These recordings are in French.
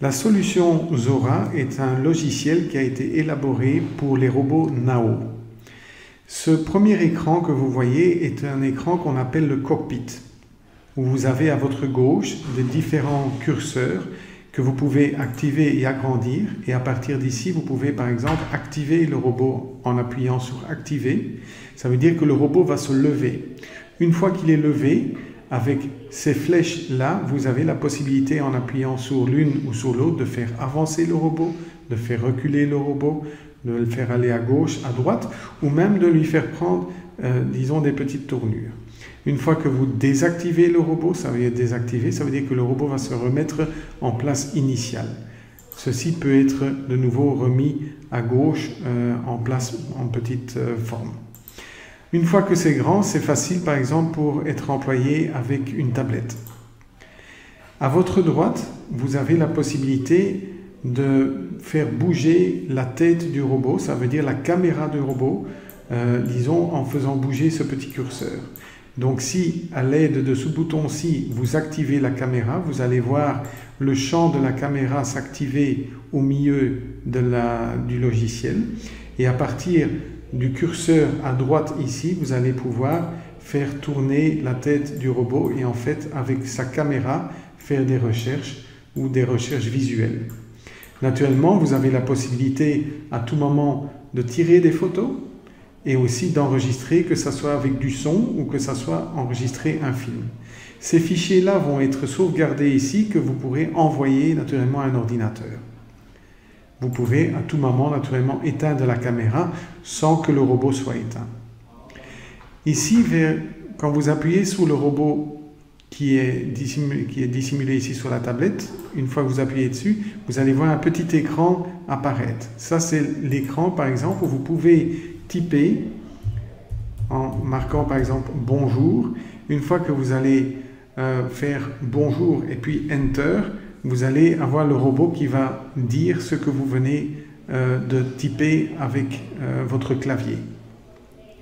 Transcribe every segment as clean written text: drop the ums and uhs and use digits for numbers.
La solution Zora est un logiciel qui a été élaboré pour les robots Nao. Ce premier écran que vous voyez est un écran qu'on appelle le cockpit, où vous avez à votre gauche des différents curseurs que vous pouvez activer et agrandir, et à partir d'ici vous pouvez par exemple activer le robot en appuyant sur activer. Ça veut dire que le robot va se lever. Une fois qu'il est levé, avec ces flèches là, vous avez la possibilité en appuyant sur l'une ou sur l'autre de faire avancer le robot, de faire reculer le robot, de le faire aller à gauche, à droite, ou même de lui faire prendre disons des petites tournures. Une fois que vous désactivez le robot, ça veut dire désactiver, ça veut dire que le robot va se remettre en place initiale. Ceci peut être de nouveau remis à gauche en place en petite forme. Une fois que c'est grand, c'est facile par exemple pour être employé avec une tablette. À votre droite, vous avez la possibilité de faire bouger la tête du robot, ça veut dire la caméra du robot, disons en faisant bouger ce petit curseur. Donc si à l'aide de ce bouton-ci, vous activez la caméra, vous allez voir le champ de la caméra s'activer au milieu du logiciel, et à partir du curseur à droite ici, vous allez pouvoir faire tourner la tête du robot et en fait avec sa caméra faire des recherches ou des recherches visuelles. Naturellement, vous avez la possibilité à tout moment de tirer des photos et aussi d'enregistrer, que ce soit avec du son ou que ce soit enregistrer un film. Ces fichiers-là vont être sauvegardés ici, que vous pourrez envoyer naturellement à un ordinateur. Vous pouvez à tout moment naturellement éteindre la caméra sans que le robot soit éteint. Ici, quand vous appuyez sur le robot qui est dissimulé ici sur la tablette, une fois que vous appuyez dessus, vous allez voir un petit écran apparaître. Ça, c'est l'écran par exemple où vous pouvez typer en marquant par exemple bonjour. Une fois que vous allez faire bonjour et puis enter, vous allez avoir le robot qui va dire ce que vous venez de typer avec votre clavier.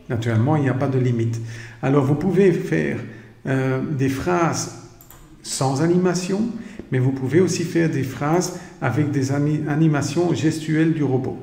Naturellement, il n'y a pas de limite. Alors, vous pouvez faire des phrases sans animation, mais vous pouvez aussi faire des phrases avec des animations gestuelles du robot.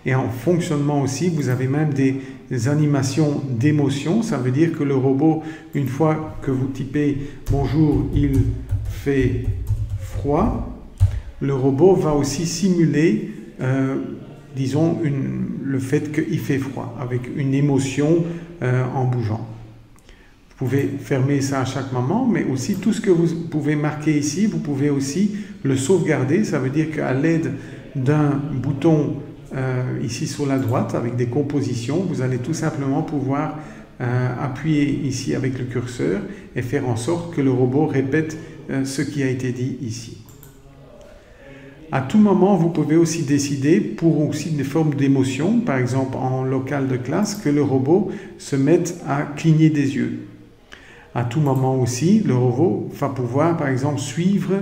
Et en fonctionnement aussi, vous avez même des animations d'émotion. Ça veut dire que le robot, une fois que vous typez « Bonjour, il fait froid », le robot va aussi simuler, disons, le fait qu'il fait froid, avec une émotion en bougeant. Vous pouvez fermer ça à chaque moment, mais aussi tout ce que vous pouvez marquer ici, vous pouvez aussi le sauvegarder. Ça veut dire qu'à l'aide d'un bouton ici sur la droite, avec des compositions, vous allez tout simplement pouvoir appuyer ici avec le curseur et faire en sorte que le robot répète ce qui a été dit ici. À tout moment, vous pouvez aussi décider, pour aussi des formes d'émotion, par exemple en local de classe, que le robot se mette à cligner des yeux. À tout moment aussi, le robot va pouvoir par exemple suivre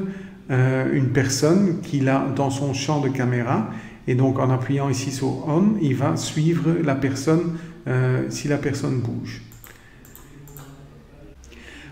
une personne qu'il a dans son champ de caméra, et donc en appuyant ici sur On, il va suivre la personne si la personne bouge.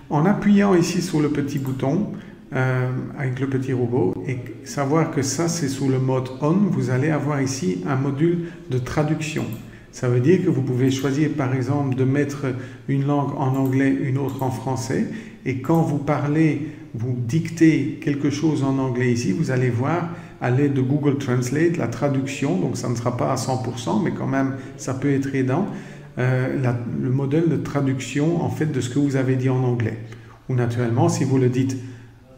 En appuyant ici sur le petit bouton avec le petit robot et savoir que ça c'est sous le mode On, vous allez avoir ici un module de traduction. Ça veut dire que vous pouvez choisir par exemple de mettre une langue en anglais, une autre en français, et quand vous parlez, vous dictez quelque chose en anglais ici, vous allez voir à l'aide de Google Translate la traduction, donc ça ne sera pas à 100%, mais quand même ça peut être aidant, le modèle de traduction en fait de ce que vous avez dit en anglais. Ou naturellement, si vous le dites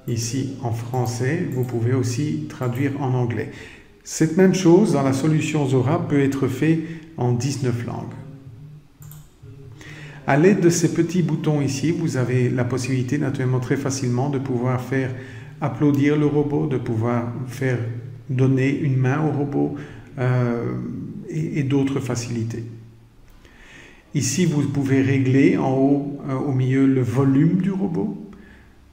ici en français, vous pouvez aussi traduire en anglais. Cette même chose dans la solution Zora peut être fait en 19 langues. À l'aide de ces petits boutons ici, vous avez la possibilité naturellement très facilement de pouvoir faire applaudir le robot, de pouvoir faire donner une main au robot et d'autres facilités. Ici, vous pouvez régler en haut, au milieu, le volume du robot,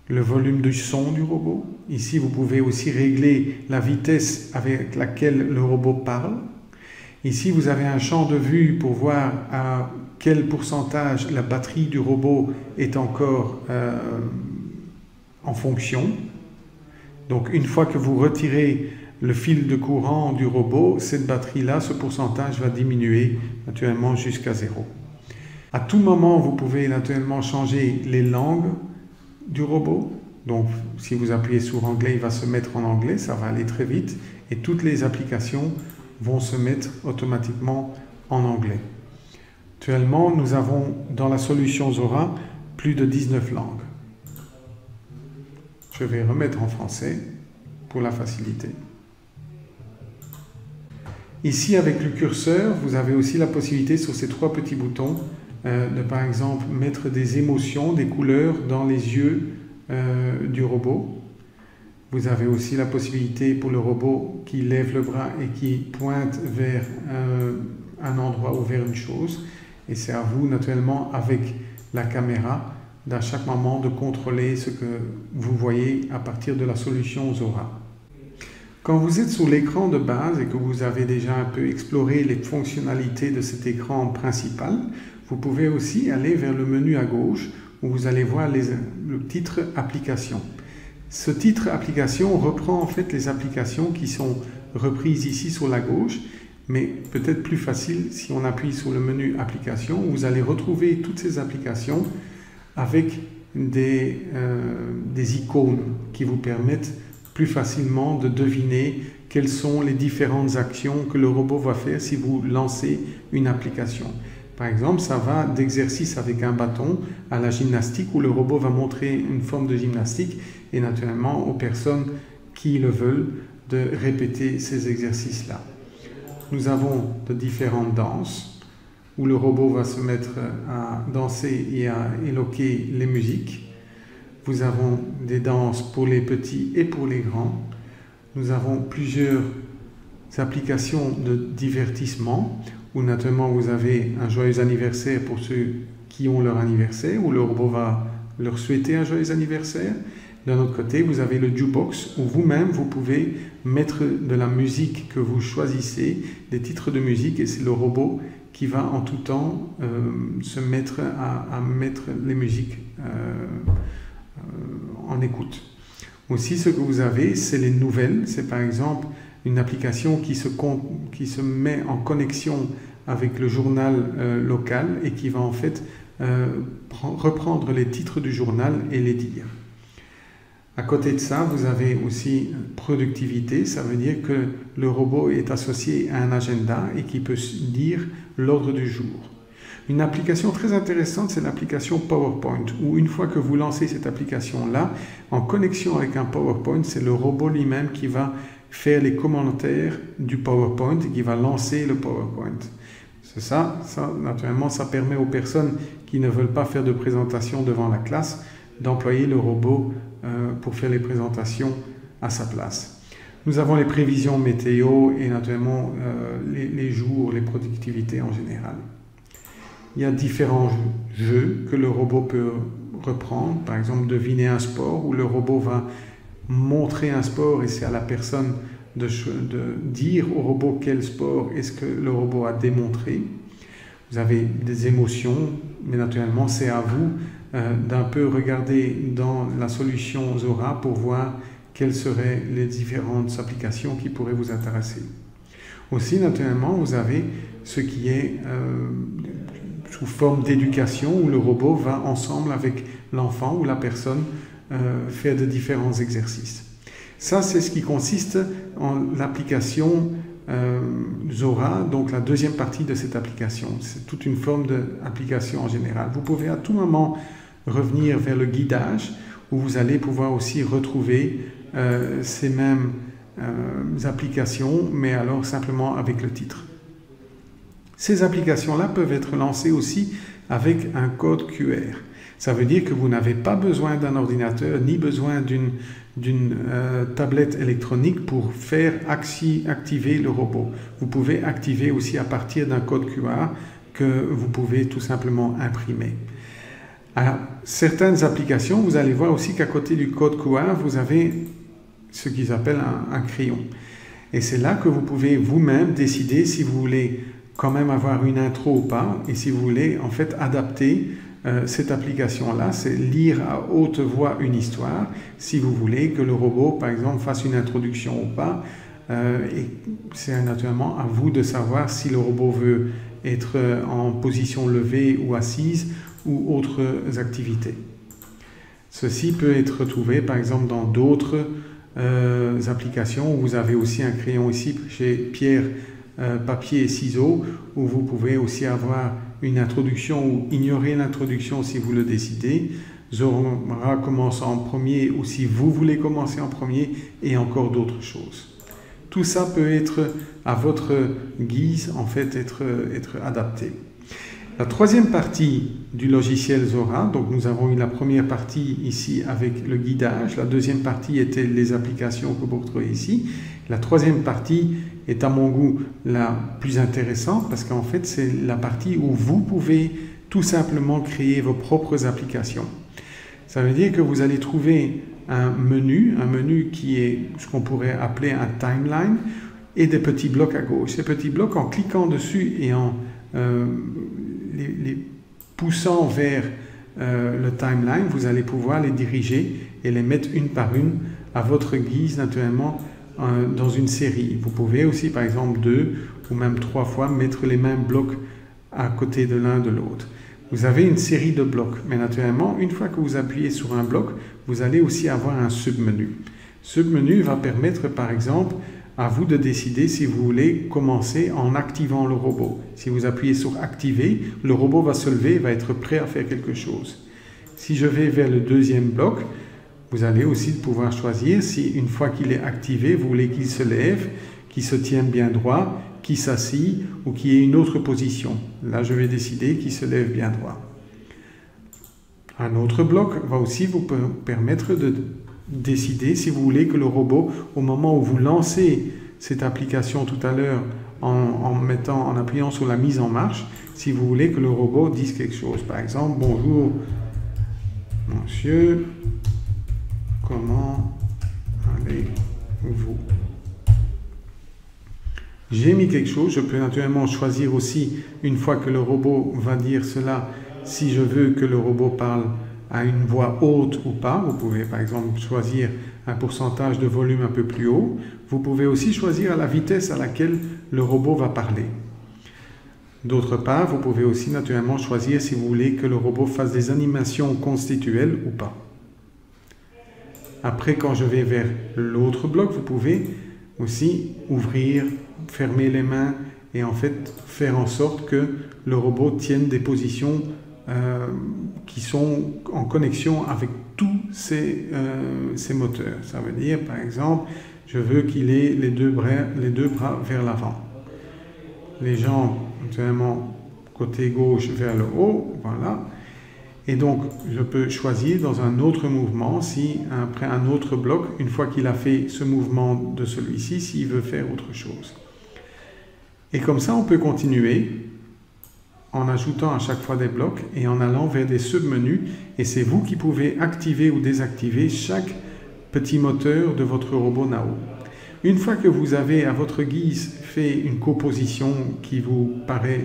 le volume du son du robot. Ici, vous pouvez aussi régler la vitesse avec laquelle le robot parle. Ici, vous avez un champ de vue pour voir à quel pourcentage la batterie du robot est encore en fonction. Donc une fois que vous retirez le fil de courant du robot, cette batterie-là, ce pourcentage va diminuer naturellement jusqu'à 0. À tout moment, vous pouvez naturellement changer les langues du robot. Donc si vous appuyez sur anglais, il va se mettre en anglais, ça va aller très vite et toutes les applications vont se mettre automatiquement en anglais. Actuellement, nous avons dans la solution Zora plus de 19 langues. Je vais remettre en français pour la facilité. Ici, avec le curseur, vous avez aussi la possibilité sur ces 3 petits boutons de, par exemple, mettre des émotions, des couleurs dans les yeux du robot. Vous avez aussi la possibilité pour le robot qui lève le bras et qui pointe vers un endroit ou vers une chose. Et c'est à vous, naturellement, avec la caméra, à chaque moment de contrôler ce que vous voyez à partir de la solution Zora. Quand vous êtes sur l'écran de base et que vous avez déjà un peu exploré les fonctionnalités de cet écran principal, vous pouvez aussi aller vers le menu à gauche où vous allez voir le titre Applications. Ce titre Applications reprend en fait les applications qui sont reprises ici sur la gauche, mais peut-être plus facile si on appuie sur le menu Applications, où vous allez retrouver toutes ces applications avec des icônes qui vous permettent plus facilement de deviner quelles sont les différentes actions que le robot va faire si vous lancez une application. Par exemple, ça va d'exercice avec un bâton à la gymnastique où le robot va montrer une forme de gymnastique et naturellement aux personnes qui le veulent de répéter ces exercices-là. Nous avons de différentes danses où le robot va se mettre à danser et à éloquer les musiques. Nous avons des danses pour les petits et pour les grands. Nous avons plusieurs applications de divertissement où naturellement vous avez un joyeux anniversaire pour ceux qui ont leur anniversaire, où le robot va leur souhaiter un joyeux anniversaire. D'un autre côté, vous avez le jukebox où vous-même vous pouvez mettre de la musique que vous choisissez, des titres de musique, et c'est le robot qui va en tout temps se mettre à mettre les musiques en écoute. Aussi, ce que vous avez, c'est les nouvelles. C'est par exemple une application qui se met en connexion avec le journal local et qui va en fait reprendre les titres du journal et les dire. À côté de ça, vous avez aussi productivité. Ça veut dire que le robot est associé à un agenda et qui peut dire l'ordre du jour. Une application très intéressante, c'est l'application PowerPoint, où une fois que vous lancez cette application-là, en connexion avec un PowerPoint, c'est le robot lui-même qui va faire les commentaires du PowerPoint et qui va lancer le PowerPoint. C'est ça, naturellement, ça permet aux personnes qui ne veulent pas faire de présentation devant la classe d'employer le robot pour faire les présentations à sa place. Nous avons les prévisions météo et naturellement les jours, les productivités en général. Il y a différents jeux que le robot peut reprendre, par exemple deviner un sport où le robot va montrer un sport et c'est à la personne de dire au robot quel sport est-ce que le robot a démontré. Vous avez des émotions, mais naturellement c'est à vous d'un peu regarder dans la solution Zora pour voir quelles seraient les différentes applications qui pourraient vous intéresser. Aussi, naturellement, vous avez ce qui est sous forme d'éducation où le robot va ensemble avec l'enfant ou la personne faire de différents exercices. Ça, c'est ce qui consiste en l'application Zora, donc la deuxième partie de cette application. C'est toute une forme d'application en général. Vous pouvez à tout moment revenir vers le guidage où vous allez pouvoir aussi retrouver ces mêmes applications, mais alors simplement avec le titre. Ces applications-là peuvent être lancées aussi avec un code QR. Ça veut dire que vous n'avez pas besoin d'un ordinateur ni besoin d'une tablette électronique pour faire activer le robot. Vous pouvez activer aussi à partir d'un code QR que vous pouvez tout simplement imprimer. Alors, certaines applications, vous allez voir aussi qu'à côté du code QR, vous avez ce qu'ils appellent un crayon. Et c'est là que vous pouvez vous-même décider si vous voulez quand même avoir une intro ou pas, et si vous voulez en fait adapter cette application-là, c'est lire à haute voix une histoire, si vous voulez que le robot, par exemple, fasse une introduction ou pas. Et c'est naturellement à vous de savoir si le robot veut être en position levée ou assise ou autres activités. Ceci peut être retrouvé, par exemple, dans d'autres applications. Vous avez aussi un crayon ici chez Pierre, papier et ciseaux, où vous pouvez aussi avoir une introduction ou ignorer l'introduction si vous le décidez. Zora commence en premier ou si vous voulez commencer en premier, et encore d'autres choses. Tout ça peut être à votre guise, en fait, être adapté. La troisième partie du logiciel Zora, donc nous avons eu la première partie ici avec le guidage, la deuxième partie était les applications que vous retrouvez ici. La troisième partie est à mon goût la plus intéressante parce qu'en fait c'est la partie où vous pouvez tout simplement créer vos propres applications. Ça veut dire que vous allez trouver un menu qui est ce qu'on pourrait appeler un timeline et des petits blocs à gauche. Ces petits blocs, en cliquant dessus et en les poussant vers le timeline, vous allez pouvoir les diriger et les mettre une par une à votre guise naturellement dans une série. Vous pouvez aussi par exemple 2 ou même 3 fois mettre les mêmes blocs à côté de l'un de l'autre. Vous avez une série de blocs, mais naturellement une fois que vous appuyez sur un bloc, vous allez aussi avoir un submenu. Submenu va permettre par exemple à vous de décider si vous voulez commencer en activant le robot. Si vous appuyez sur activer, le robot va se lever et va être prêt à faire quelque chose. Si je vais vers le deuxième bloc, vous allez aussi pouvoir choisir si une fois qu'il est activé, vous voulez qu'il se lève, qu'il se tienne bien droit, qu'il s'assied ou qu'il y ait une autre position. Là, je vais décider qu'il se lève bien droit. Un autre bloc va aussi vous permettre de décider si vous voulez que le robot, au moment où vous lancez cette application tout à l'heure en appuyant sur la mise en marche, si vous voulez que le robot dise quelque chose. Par exemple, bonjour monsieur, comment allez-vous? J'ai mis quelque chose, je peux naturellement choisir aussi, une fois que le robot va dire cela, si je veux que le robot parle à une voix haute ou pas. Vous pouvez par exemple choisir un pourcentage de volume un peu plus haut. Vous pouvez aussi choisir à la vitesse à laquelle le robot va parler. D'autre part, vous pouvez aussi naturellement choisir si vous voulez que le robot fasse des animations constituelles ou pas. Après, quand je vais vers l'autre bloc, vous pouvez aussi ouvrir, fermer les mains et en fait faire en sorte que le robot tienne des positions qui sont en connexion avec tous ces moteurs. Ça veut dire, par exemple, je veux qu'il ait les deux bras vers l'avant. Les jambes, naturellement, côté gauche vers le haut, voilà. Et donc, je peux choisir dans un autre mouvement, si après un autre bloc, une fois qu'il a fait ce mouvement de celui-ci, s'il veut faire autre chose. Et comme ça, on peut continuer en ajoutant à chaque fois des blocs et en allant vers des submenus. Et c'est vous qui pouvez activer ou désactiver chaque petit moteur de votre robot Nao. Une fois que vous avez à votre guise fait une composition qui vous paraît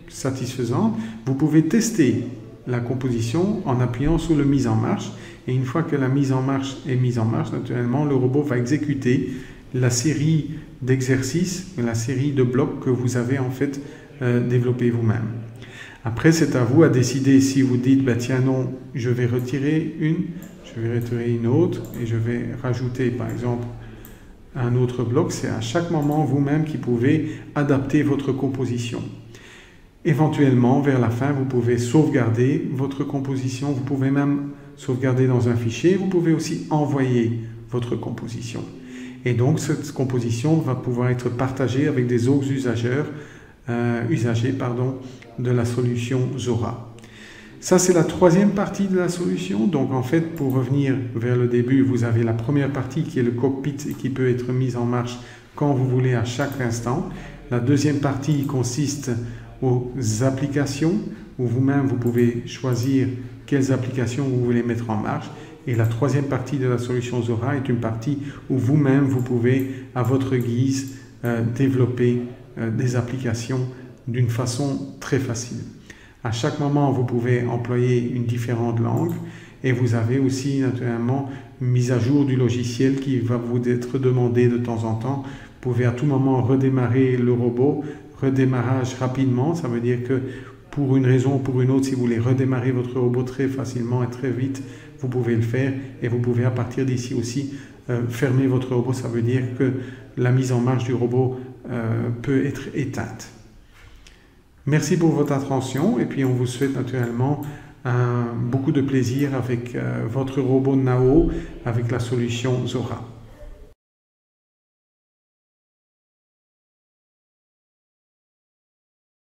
satisfaisante, vous pouvez tester la composition en appuyant sur le mise en marche. Et une fois que la mise en marche est mise en marche, naturellement, le robot va exécuter la série d'exercices, la série de blocs que vous avez en fait développé vous-même. Après, c'est à vous à décider si vous dites, bah, tiens non, je vais retirer une autre et je vais rajouter par exemple un autre bloc. C'est à chaque moment vous-même qui pouvez adapter votre composition. Éventuellement, vers la fin, vous pouvez sauvegarder votre composition, vous pouvez même sauvegarder dans un fichier, vous pouvez aussi envoyer votre composition. Et donc, cette composition va pouvoir être partagée avec des autres usagers de la solution Zora. Ça, c'est la troisième partie de la solution. Donc, en fait, pour revenir vers le début, vous avez la première partie qui est le cockpit et qui peut être mise en marche quand vous voulez à chaque instant. La deuxième partie consiste aux applications, où vous-même, vous pouvez choisir quelles applications vous voulez mettre en marche. Et la troisième partie de la solution Zora est une partie où vous-même, vous pouvez, à votre guise, développer des applications d'une façon très facile. À chaque moment, vous pouvez employer une différente langue et vous avez aussi naturellement une mise à jour du logiciel qui va vous être demandée de temps en temps. Vous pouvez à tout moment redémarrer le robot, redémarrage rapidement, ça veut dire que pour une raison ou pour une autre, si vous voulez redémarrer votre robot très facilement et très vite, vous pouvez le faire et vous pouvez à partir d'ici aussi fermer votre robot, ça veut dire que la mise en marche du robot peut être éteinte. Merci pour votre attention et puis on vous souhaite naturellement beaucoup de plaisir avec votre robot Nao avec la solution Zora.